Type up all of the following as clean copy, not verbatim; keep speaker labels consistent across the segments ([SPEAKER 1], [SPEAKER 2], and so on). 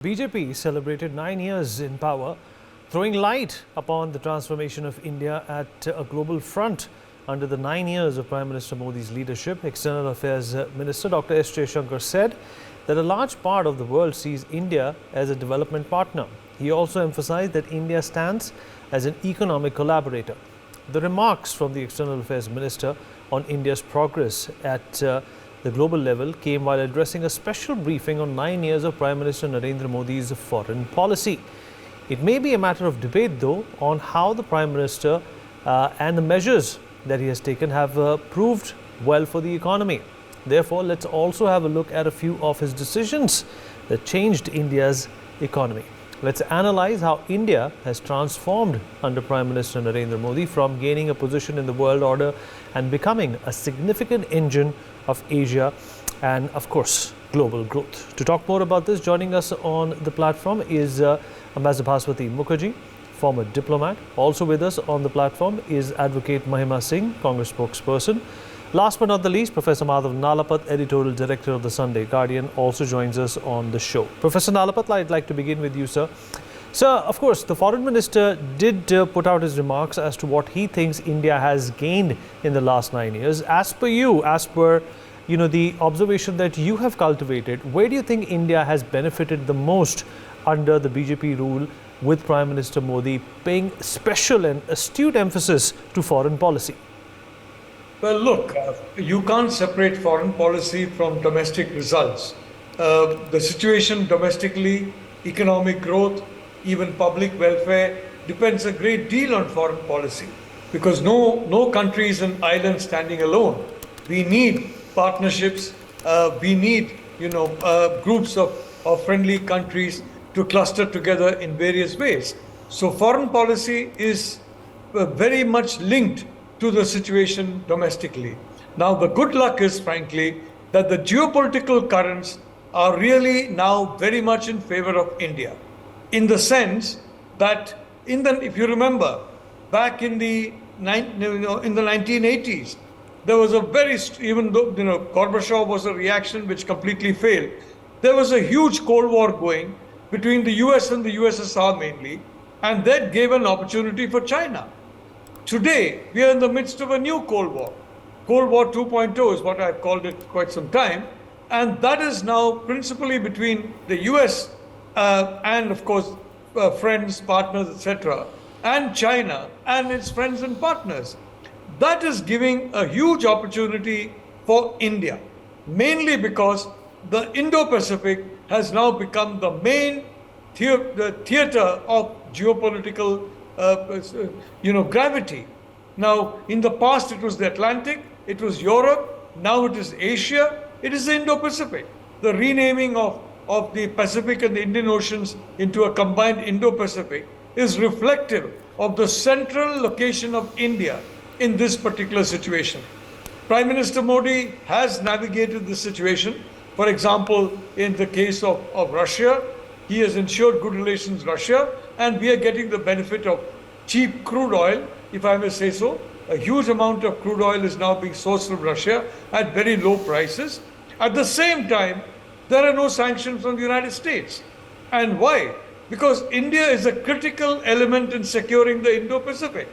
[SPEAKER 1] BJP celebrated 9 years in power, throwing light upon the transformation of India at a global front under the 9 years of Prime Minister Modi's leadership. External Affairs Minister Dr. S Jaisankar said that a large part of the world sees India as a development partner. He also emphasized that India stands as an economic collaborator. The remarks from the External Affairs Minister on India's progress at the global level came while addressing a special briefing on 9 years of Prime Minister Narendra Modi's foreign policy. It may be a matter of debate, though, on how the Prime Minister and the measures that he has taken have proved well for the economy. Therefore, let's also have a look at a few of his decisions that changed India's economy. Let's analyze how India has transformed under Prime Minister Narendra Modi from gaining a position in the world order and becoming a significant engine of Asia and, of course, global growth. To talk more about this, joining us on the platform is Ambassador Bhaswati Mukherjee, former diplomat. Also with us on the platform is Advocate Mahima Singh, Congress spokesperson. Last but not the least, Professor Madhav Nalapat, editorial director of the Sunday Guardian, also joins us on the show. Professor Nalapat, I'd like to begin with you, sir. Sir, of course, the foreign minister did put out his remarks as to what he thinks India has gained in the last 9 years. As per you, the observation that you have cultivated, where do you think India has benefited the most under the BJP rule with Prime Minister Modi paying special and astute emphasis to foreign policy?
[SPEAKER 2] Well, look, you can't separate foreign policy from domestic results. The situation domestically, economic growth, even public welfare depends a great deal on foreign policy, because no country is an island standing alone. We need partnerships. We need groups of friendly countries to cluster together in various ways. So foreign policy is very much linked to the situation domestically. Now, the good luck is, frankly, that the geopolitical currents are really now very much in favor of India, in the sense that, if you remember, back in the 1980s, there was a even though Gorbachev was a reaction which completely failed, there was a huge Cold War going between the US and the USSR mainly, and that gave an opportunity for China. Today, we are in the midst of a new Cold War. Cold War 2.0 is what I've called it quite some time. And that is now principally between the US and, of course, friends, partners, etc., and China and its friends and partners. That is giving a huge opportunity for India, mainly because the Indo-Pacific has now become the main theater of geopolitical gravity. Now, in the past, it was the Atlantic, it was Europe, now it is Asia, it is the Indo-Pacific. The renaming of the Pacific and the Indian Oceans into a combined Indo-Pacific is reflective of the central location of India in this particular situation. Prime Minister Modi has navigated this situation. For example, in the case of Russia, he has ensured good relations with Russia, and we are getting the benefit of cheap crude oil, if I may say so. A huge amount of crude oil is now being sourced from Russia at very low prices. At the same time, there are no sanctions from the United States. And why? Because India is a critical element in securing the Indo-Pacific.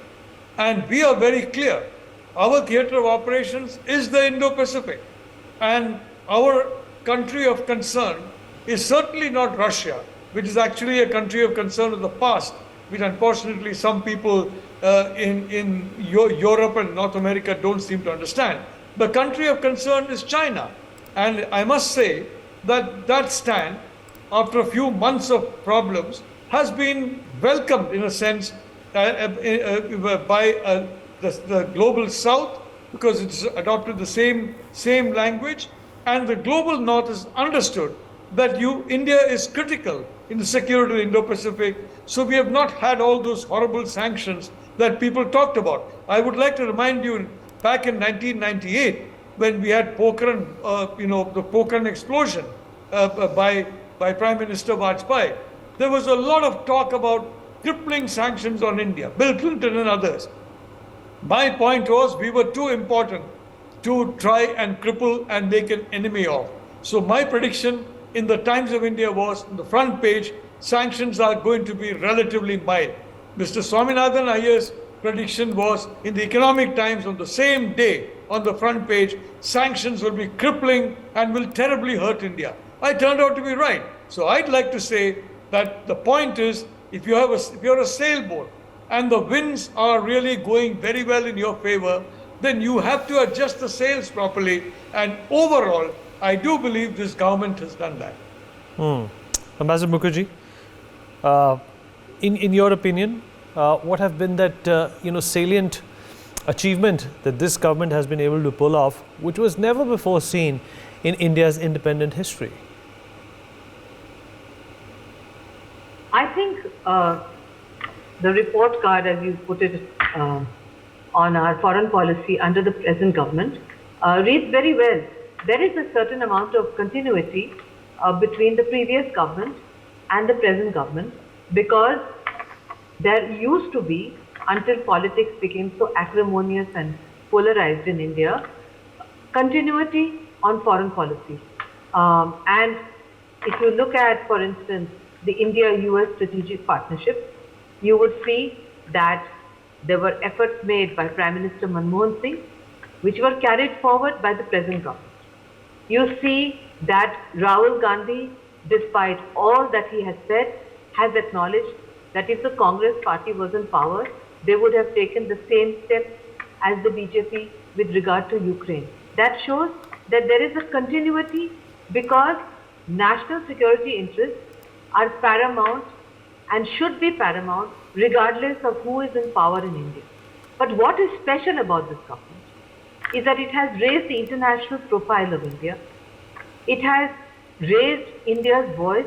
[SPEAKER 2] And we are very clear. Our theater of operations is the Indo-Pacific. And our country of concern is certainly not Russia, which is actually a country of concern of the past, which unfortunately some people in Europe and North America don't seem to understand. The country of concern is China. And I must say that stand, after a few months of problems, has been welcomed in a sense by the global South, because it's adopted the same language, and the global North has understood that India is critical in the security of the Indo-Pacific. So we have not had all those horrible sanctions that people talked about. I would like to remind you, back in 1998, when we had Pokhran, the Pokhran explosion by Prime Minister Vajpayee, there was a lot of talk about crippling sanctions on India, Bill Clinton and others. My point was, we were too important to try and cripple and make an enemy of. So my prediction in the Times of India was on the front page, sanctions are going to be relatively mild. Mr. Swaminathan Iyer's prediction was in the Economic Times on the same day on the front page, sanctions will be crippling and will terribly hurt India. I turned out to be right. So I'd like to say that the point is, if you're a sailboat and the winds are really going very well in your favor, then you have to adjust the sails properly. And overall, I do believe this government has done that.
[SPEAKER 1] Ambassador Mukherjee, in your opinion, what have been that salient achievement that this government has been able to pull off, which was never before seen in India's independent history?
[SPEAKER 3] I think the report card, as you put it, on our foreign policy under the present government reads very well. There is a certain amount of continuity between the previous government and the present government, because there used to be, until politics became so acrimonious and polarized in India, continuity on foreign policy. And if you look at, for instance, the India-US strategic partnership, you would see that there were efforts made by Prime Minister Manmohan Singh, which were carried forward by the present government. You see that Rahul Gandhi, despite all that he has said, has acknowledged that if the Congress party was in power, they would have taken the same steps as the BJP with regard to Ukraine. That shows that there is a continuity, because national security interests are paramount and should be paramount regardless of who is in power in India. But what is special about this government is that it has raised the international profile of India. It has raised India's voice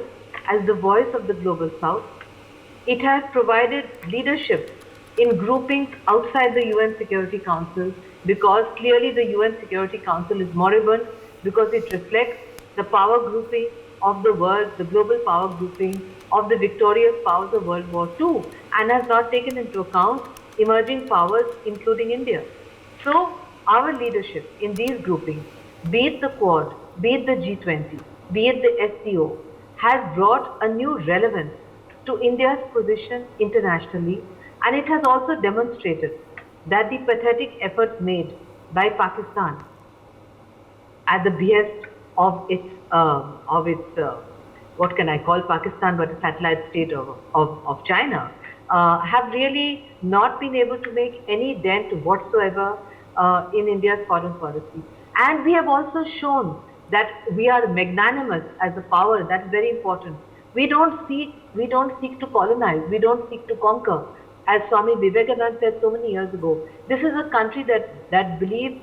[SPEAKER 3] as the voice of the global south. It has provided leadership in groupings outside the UN Security Council, because clearly the UN Security Council is moribund, because it reflects the power grouping of the world, the global power grouping of the victorious powers of World War II, and has not taken into account emerging powers, including India. So our leadership in these groupings, be it the Quad, be it the G20, be it the SCO, has brought a new relevance to India's position internationally, and it has also demonstrated that the pathetic efforts made by Pakistan at the behest of its what can I call Pakistan but a satellite state of China, have really not been able to make any dent whatsoever in India's foreign policy. And we have also shown that we are magnanimous as a power. That's very important. We don't seek to colonize. We don't seek to conquer. As Swami Vivekananda said so many years ago, this is a country that believes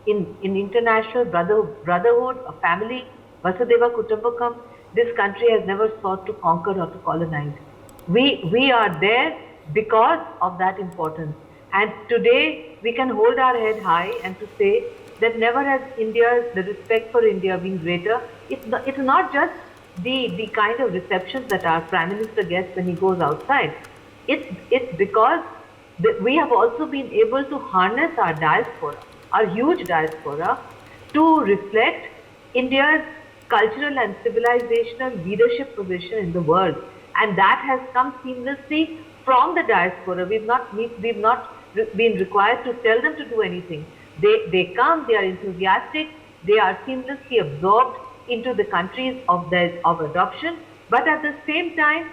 [SPEAKER 3] in international brotherhood, a family, Vasudaiva, Kutumbakam. This country has never sought to conquer or to colonize. We are there because of that importance. And today we can hold our head high and to say that never has the respect for India been greater. It's not just the kind of receptions that our Prime Minister gets when he goes outside. It's because we have also been able to harness our diaspora, our huge diaspora, to reflect India's cultural and civilizational leadership position in the world. And that has come seamlessly from the diaspora. We've not been required to tell them to do anything. They come, they are enthusiastic, they are seamlessly absorbed into the countries of adoption, but at the same time,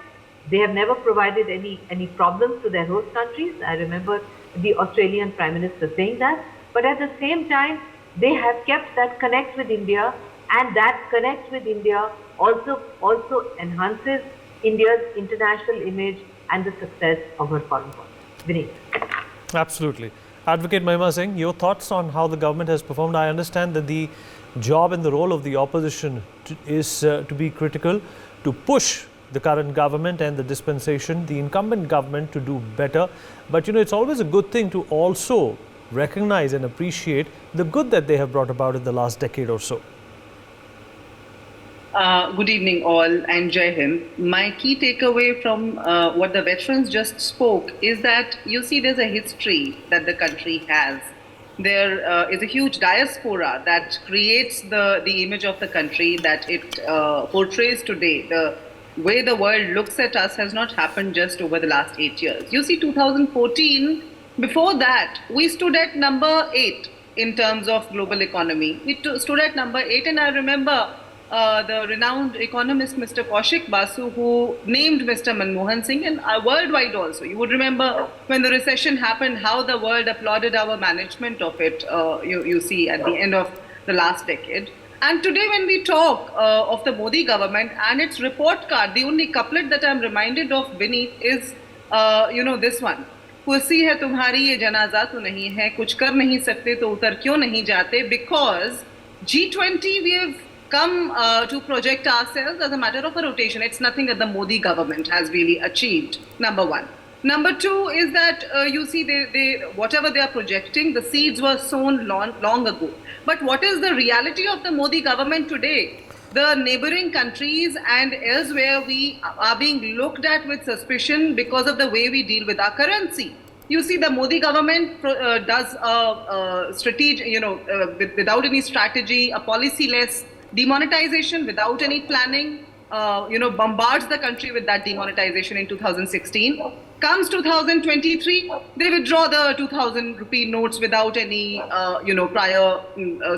[SPEAKER 3] they have never provided any problems to their host countries. I remember the Australian Prime Minister saying that. But at the same time, they have kept that connect with India, and that connect with India also enhances India's international image and the success of her foreign policy. Vineet.
[SPEAKER 1] Absolutely. Advocate Mahima Singh, your thoughts on how the government has performed? I understand that the job and the role of the opposition is to be critical, to push the current government and the dispensation, the incumbent government, to do better. But it's always a good thing to also recognize and appreciate the good that they have brought about in the last decade or so.
[SPEAKER 4] Good evening all, and Jai Hind. My key takeaway from what the veterans just spoke is that, you see, there's a history that the country has. there is a huge diaspora that creates the image of the country that it portrays today. The way the world looks at us has not happened just over the last 8 years. You see, 2014, before that, we stood at number 8 in terms of global economy. We stood at number 8, and I remember the renowned economist Mr. Kaushik Basu, who named Mr. Manmohan Singh, and worldwide also. You would remember when the recession happened, how the world applauded our management of it, you see, at the end of the last decade. And today when we talk of the Modi government and its report card, the only couplet that I'm reminded of beneath is, this one. कुर्सी है तुम्हारी ये जनाजा तो नहीं है कुछ कर नहीं सकते तो उतर क्यों नहीं जाते because G20 we have come to project ourselves as a matter of a rotation. It's nothing that the Modi government has really achieved, number one. Number two is that you see they whatever they are projecting, the seeds were sown long ago. But what is the reality of the Modi government today? The neighboring countries and elsewhere we are being looked at with suspicion because of the way we deal with our currency. You see, the Modi government does a strategy, without any strategy, a policy-less demonetization without any planning, bombards the country with that demonetization in 2016. Comes 2023, they withdraw the 2,000 rupee notes without any, prior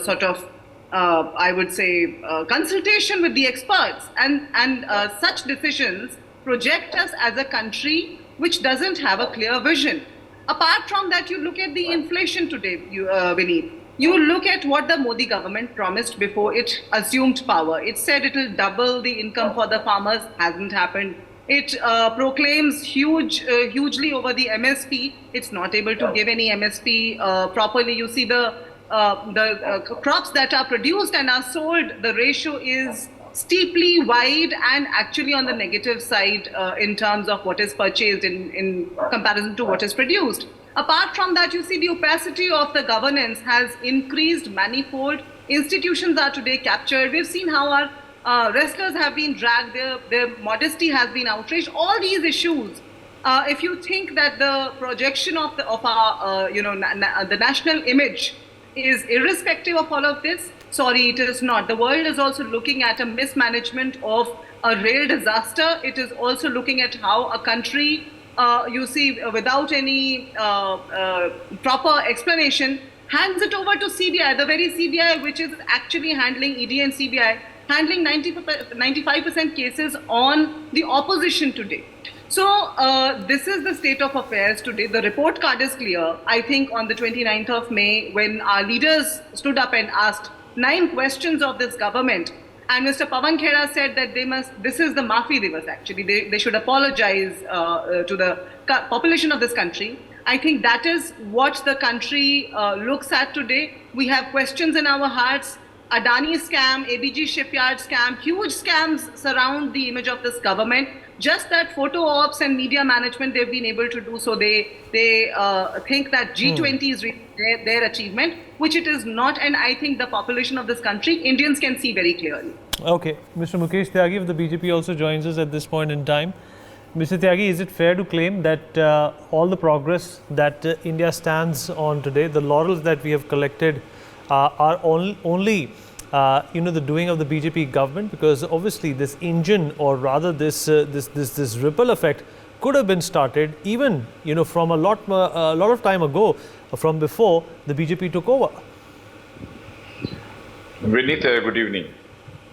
[SPEAKER 4] sort of, I would say, consultation with the experts. And such decisions project us as a country which doesn't have a clear vision. Apart from that, you look at the inflation today, Vineet. You look at what the Modi government promised before it assumed power. It said it will double the income for the farmers, hasn't happened. It proclaims hugely over the MSP. It's not able to give any MSP properly. You see the crops that are produced and are sold, the ratio is steeply wide and actually on the negative side in terms of what is purchased in comparison to what is produced. Apart from that, you see the opacity of the governance has increased manifold. Institutions are today captured. We've seen how our wrestlers have been dragged, their modesty has been outraged. All these issues, if you think that the projection of our the national image is irrespective of all of this, sorry, it is not. The world is also looking at a mismanagement of a rail disaster. It is also looking at how a country, without any proper explanation, hands it over to CBI, the very CBI which is actually handling ED and CBI, handling 95% cases on the opposition today. So this is the state of affairs today. The report card is clear. I think on the 29th of May, when our leaders stood up and asked 9 questions of this government, and Mr. Pawan Khera said that this is the Maafi Divas actually, they should apologize to the population of this country. I think that is what the country looks at today. We have questions in our hearts. Adani scam, ABG shipyard scam, huge scams surround the image of this government. Just that photo ops and media management they've been able to do, so they think that G20 is their achievement, which it is not. And I think the population of this country, Indians can see very clearly.
[SPEAKER 1] Okay, Mr. Mukesh Tyagi of the BJP also joins us at this point in time. Mr. Tyagi, is it fair to claim that all the progress that India stands on today, the laurels that we have collected, are only the doing of the BJP government? Because obviously this engine, or rather this ripple effect, could have been started even from a lot of time ago, from before the BJP took over.
[SPEAKER 5] Vineet, good evening.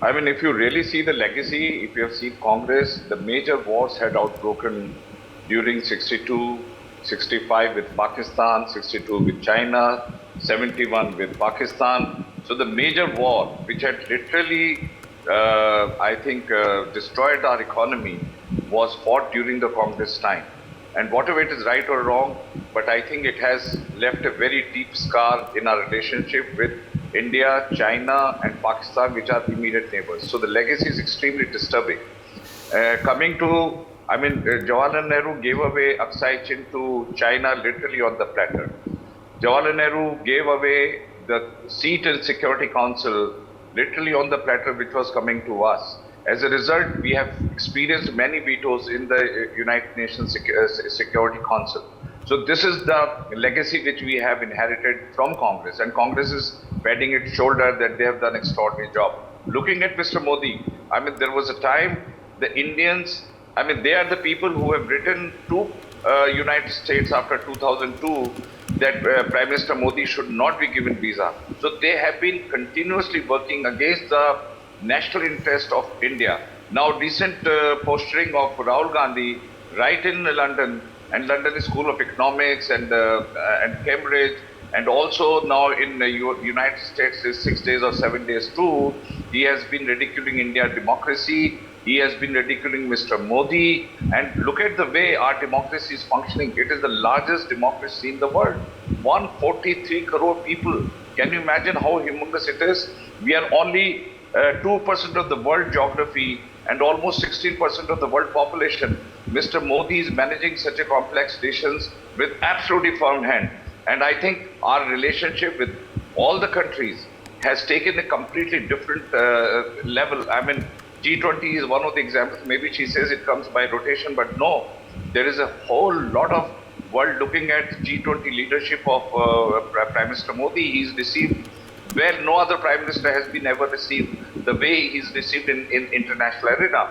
[SPEAKER 5] I mean, if you really see the legacy, if you have seen Congress, the major wars had outbroken during 62, 65 with Pakistan, 62 with China, 71 with Pakistan. So the major war, which had literally, destroyed our economy, was fought during the Congress time. And whatever it is right or wrong, but I think it has left a very deep scar in our relationship with India, China and Pakistan, which are immediate neighbors. So the legacy is extremely disturbing. Coming to, Jawaharlal Nehru gave away Aksai Chin to China literally on the platter. Jawaharlal Nehru gave away the seat in Security Council literally on the platter, which was coming to us. As a result, we have experienced many vetoes in the United Nations Security Council. So this is the legacy which we have inherited from Congress, and Congress is patting its shoulder that they have done an extraordinary job. Looking at Mr. Modi, I mean, there was a time the Indians, I mean, they are the people who have written to United States after 2002 that Prime Minister Modi should not be given visa. So they have been continuously working against the national interest of India. Now, recent posturing of Rahul Gandhi right in London, and London School of Economics and Cambridge, and also now in the United States is 6 days or 7 days too. He has been ridiculing India democracy. He has been ridiculing Mr. Modi. And look at the way our democracy is functioning. It is the largest democracy in the world. 143 crore people. Can you imagine how humongous it is? We are only 2% of the world geography and almost 16% of the world population. Mr. Modi is managing such a complex nations with absolutely firm hand. And I think our relationship with all the countries has taken a completely different level. I mean, G20 is one of the examples. Maybe she says it comes by rotation, but no, there is a whole lot of world looking at G20 leadership of Prime Minister Modi. He's received where no other Prime Minister has been ever received, the way he's received in international arena.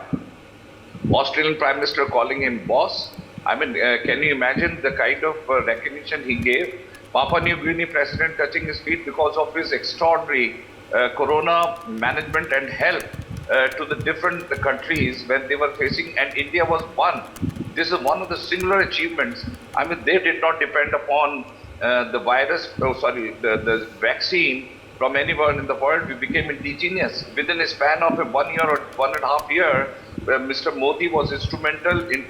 [SPEAKER 5] Australian Prime Minister calling him boss. I mean, can you imagine the kind of recognition he gave? Papua New Guinea President touching his feet because of his extraordinary corona management and help to the different countries when they were facing, and India was one. This is one of the singular achievements. I mean, they did not depend upon the virus, the vaccine from anywhere in the world. We became indigenous. Within a span of 1 year or 1.5 years, Mr. Modi was instrumental in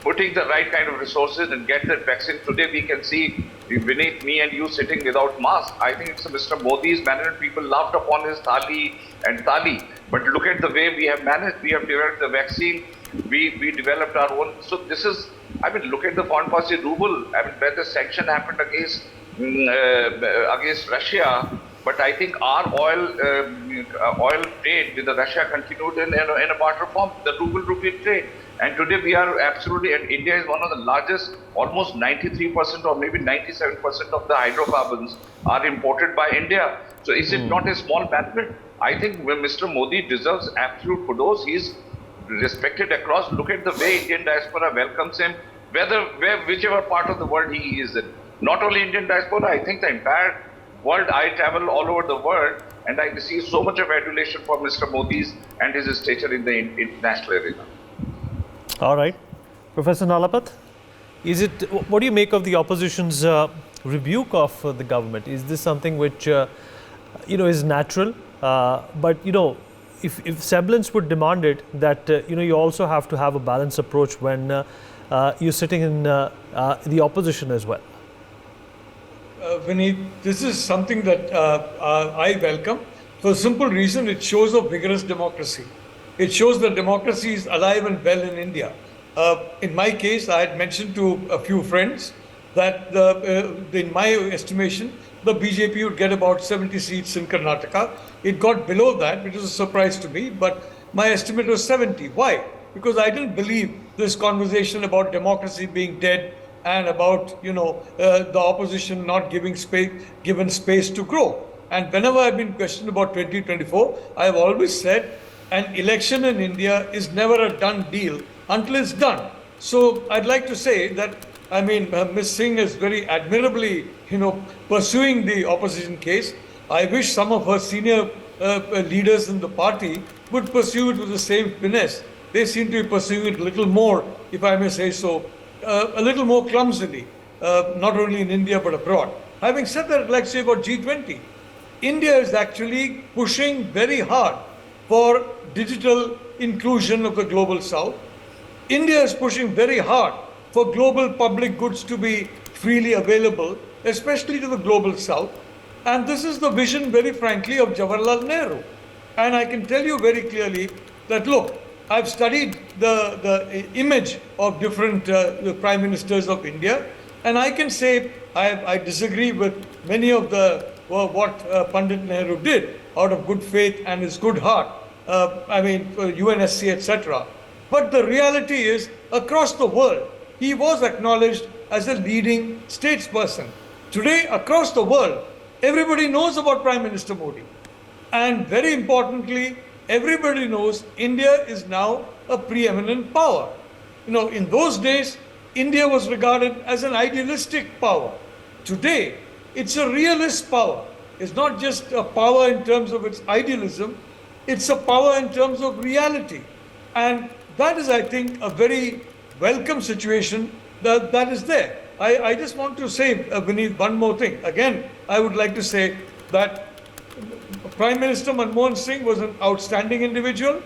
[SPEAKER 5] putting the right kind of resources and get that vaccine. Today we can see beneath me and you sitting without mask. I think it's Mr. Modi's management. People laughed upon his thali and thali. But look at the way we have managed. We have developed the vaccine. We developed our own. So this is, I mean, look at the foreign policy ruble. I mean, where the sanction happened against Russia, but I think our oil trade with Russia continued in a barter form, the ruble-rupee trade. And today we are absolutely, and India is one of the largest, almost 93% or maybe 97% of the hydrocarbons are imported by India. So is it not a small management? I think Mr. Modi deserves absolute kudos. He's respected across. Look at the way Indian diaspora welcomes him, whichever part of the world he is in. Not only Indian diaspora, I think the entire world. I travel all over the world and I receive so much of adulation for Mr. Modi's and his stature in the international arena.
[SPEAKER 1] All right. Professor Nalapat, what do you make of the opposition's rebuke of the government? Is this something which, is natural? But, if semblance would demand it, that, you also have to have a balanced approach when you're sitting in the opposition as well.
[SPEAKER 2] Vineet, this is something that I welcome for the simple reason it shows a vigorous democracy. It shows that democracy is alive and well in India. In my case, I had mentioned to a few friends that in my estimation, the BJP would get about 70 seats in Karnataka. It got below that, which was a surprise to me, but my estimate was 70. Why? Because I didn't believe this conversation about democracy being dead and about, the opposition not given space to grow. And whenever I've been questioned about 2024, I've always said an election in India is never a done deal until it's done. So I'd like to say that, Ms. Singh is very admirably, pursuing the opposition case. I wish some of her senior leaders in the party would pursue it with the same finesse. They seem to be pursuing it a little more, if I may say so, a little more clumsily, not only in India but abroad. Having said that, I'd like to say about G20. India is actually pushing very hard for digital inclusion of the global south. India is pushing very hard for global public goods to be freely available, especially to the global south. And this is the vision, very frankly, of Jawaharlal Nehru. And I can tell you very clearly that, look, I've studied the image of different prime ministers of India, and I can say I disagree with many of what Pandit Nehru did out of good faith and his good heart, UNSC, etc. But the reality is, across the world, he was acknowledged as a leading statesperson. Today, across the world, everybody knows about Prime Minister Modi. And very importantly, everybody knows India is now a preeminent power. In those days, India was regarded as an idealistic power. Today, it's a realist power. It's not just a power in terms of its idealism, it's a power in terms of reality. And that is, I think, a very welcome situation that is there. I just want to say, Vineet, one more thing. Again, I would like to say that Prime Minister Manmohan Singh was an outstanding individual.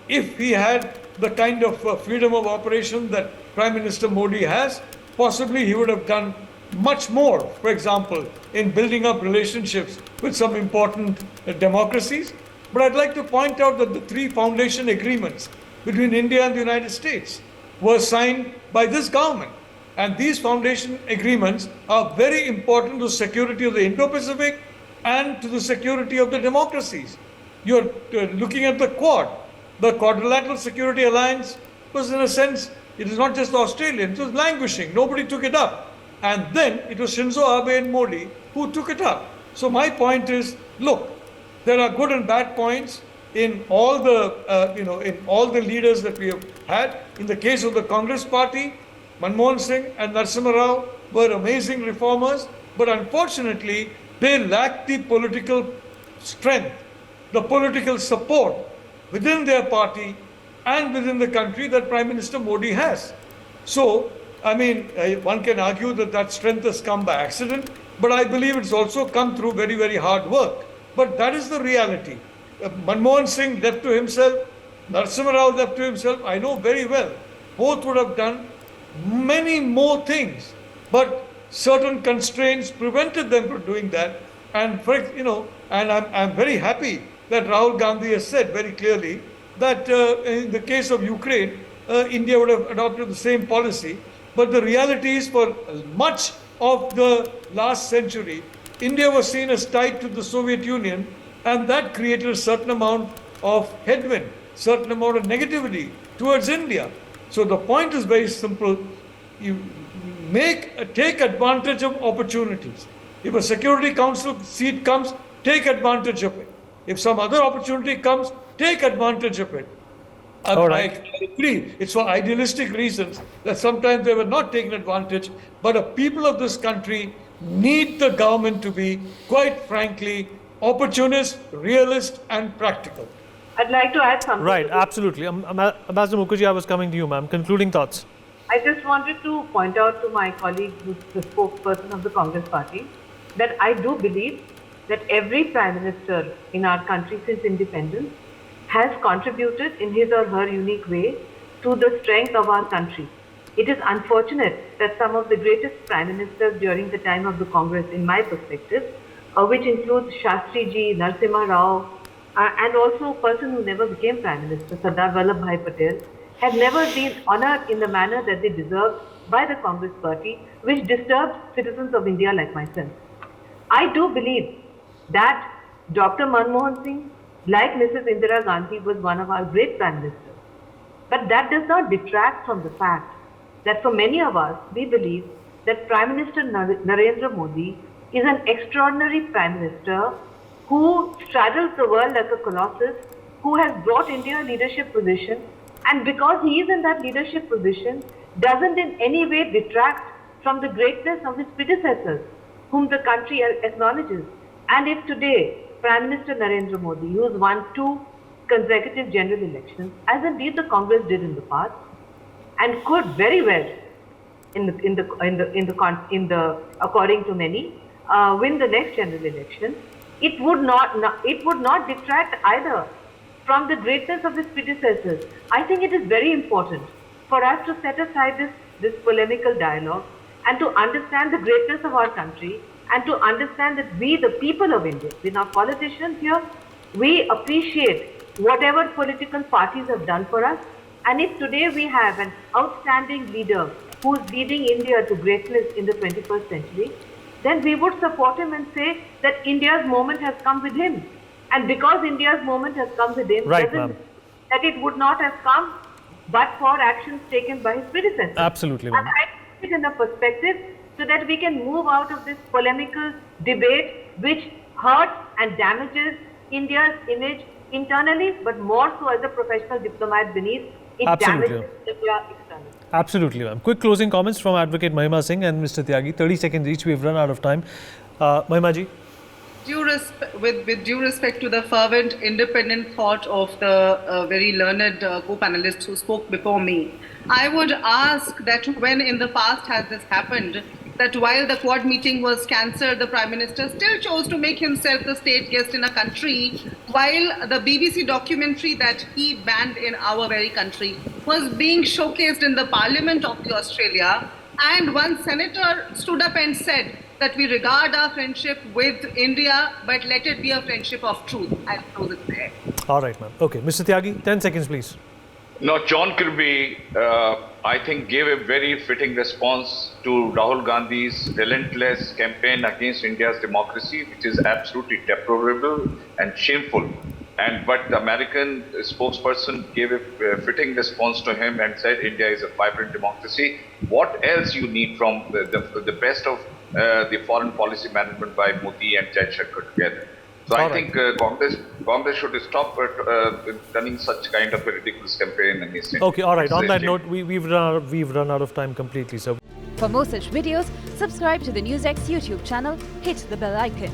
[SPEAKER 2] If he had the kind of freedom of operation that Prime Minister Modi has, possibly he would have done much more, for example, in building up relationships with some important democracies. But I'd like to point out that the 3 foundation agreements between India and the United States were signed by this government. And these foundation agreements are very important to the security of the Indo-Pacific and to the security of the democracies. You're looking at the Quad. The Quadrilateral Security Alliance was, in a sense, it is not just the Australians, it was languishing. Nobody took it up. And then it was Shinzo Abe and Modi who took it up. So my point is, look, there are good and bad points in all the, in all the leaders that we have had. In the case of the Congress Party, Manmohan Singh and Narasimha Rao were amazing reformers, but unfortunately, they lacked the political strength, the political support within their party and within the country that Prime Minister Modi has. So, I mean, one can argue that that strength has come by accident, but I believe it's also come through very, very hard work. But that is the reality. Manmohan Singh left to himself, Narasimha Rao left to himself. I know very well, both would have done many more things, but certain constraints prevented them from doing that. And I'm very happy that Rahul Gandhi has said very clearly that in the case of Ukraine, India would have adopted the same policy. But the reality is, for much of the last century, India was seen as tied to the Soviet Union, and that created a certain amount of headwind, certain amount of negativity towards India. So the point is very simple. You take advantage of opportunities. If a Security Council seat comes, take advantage of it. If some other opportunity comes, take advantage of it. I agree. It's for idealistic reasons that sometimes they were not taken advantage, but the people of this country need the government to be, quite frankly, opportunist, realist, and practical.
[SPEAKER 3] I'd like to add something.
[SPEAKER 1] Right, absolutely. Ambassador Mukherjee, I was coming to you, ma'am. Concluding thoughts.
[SPEAKER 3] I just wanted to point out to my colleague, who's the spokesperson of the Congress Party, that I do believe that every Prime Minister in our country since independence has contributed in his or her unique way to the strength of our country. It is unfortunate that some of the greatest Prime Ministers during the time of the Congress, in my perspective, which includes Shastri Ji, Narasimha Rao, and also a person who never became Prime Minister, Sardar Vallabhbhai Patel, have never been honored in the manner that they deserved by the Congress Party, which disturbs citizens of India like myself. I do believe that Dr. Manmohan Singh, like Mrs. Indira Gandhi, was one of our great Prime Ministers. But that does not detract from the fact that for many of us, we believe that Prime Minister Narendra Modi is an extraordinary Prime Minister who straddles the world like a colossus, who has brought India a leadership position, and because he is in that leadership position, doesn't in any way detract from the greatness of his predecessors, whom the country acknowledges. And if today, Prime Minister Narendra Modi, who has won 2 consecutive general elections, as indeed the Congress did in the past, and could very well, according to many, win the next general election, it would not detract either from the greatness of his predecessors. I think it is very important for us to set aside this polemical dialogue and to understand the greatness of our country and to understand that we, the people of India, we're not politicians here, we appreciate whatever political parties have done for us. And if today we have an outstanding leader who is leading India to greatness in the 21st century, then we would support him and say that India's moment has come with him. And because India's moment has come with him,
[SPEAKER 1] right,
[SPEAKER 3] doesn't mean that it would not have come but for actions taken by his predecessors.
[SPEAKER 1] Absolutely, ma'am.
[SPEAKER 3] it in a perspective so that we can move out of this polemical debate which hurts and damages India's image internally, but more so as a professional diplomat beneath, it
[SPEAKER 1] Absolutely.
[SPEAKER 3] damages India externally.
[SPEAKER 1] Absolutely, ma'am. Quick closing comments from Advocate Mahima Singh and Mr. Tyagi. 30 seconds each. We've run out of time. Mahima ji.
[SPEAKER 4] With due respect to the fervent, independent thought of the very learned co-panelists who spoke before me, I would ask that when in the past has this happened, that while the Quad meeting was cancelled, the Prime Minister still chose to make himself the state guest in a country, while the BBC documentary that he banned in our very country was being showcased in the Parliament of Australia, and one senator stood up and said that we regard our friendship with India, but let it be a friendship of truth. I'll close it there.
[SPEAKER 1] All right, ma'am. Okay, Mr. Tyagi, 10 seconds, please.
[SPEAKER 5] Now, John Kirby, I think, gave a very fitting response to Rahul Gandhi's relentless campaign against India's democracy, which is absolutely deplorable and shameful. But the American spokesperson gave a fitting response to him and said India is a vibrant democracy. What else you need from the best of the foreign policy management by Modi and Jaishankar together? So I think Congress should stop running such kind of a ridiculous campaign against India.
[SPEAKER 1] Okay, all right. On that note, we've run out of time completely. So,
[SPEAKER 6] for more such videos, subscribe to the NewsX YouTube channel, hit the bell icon.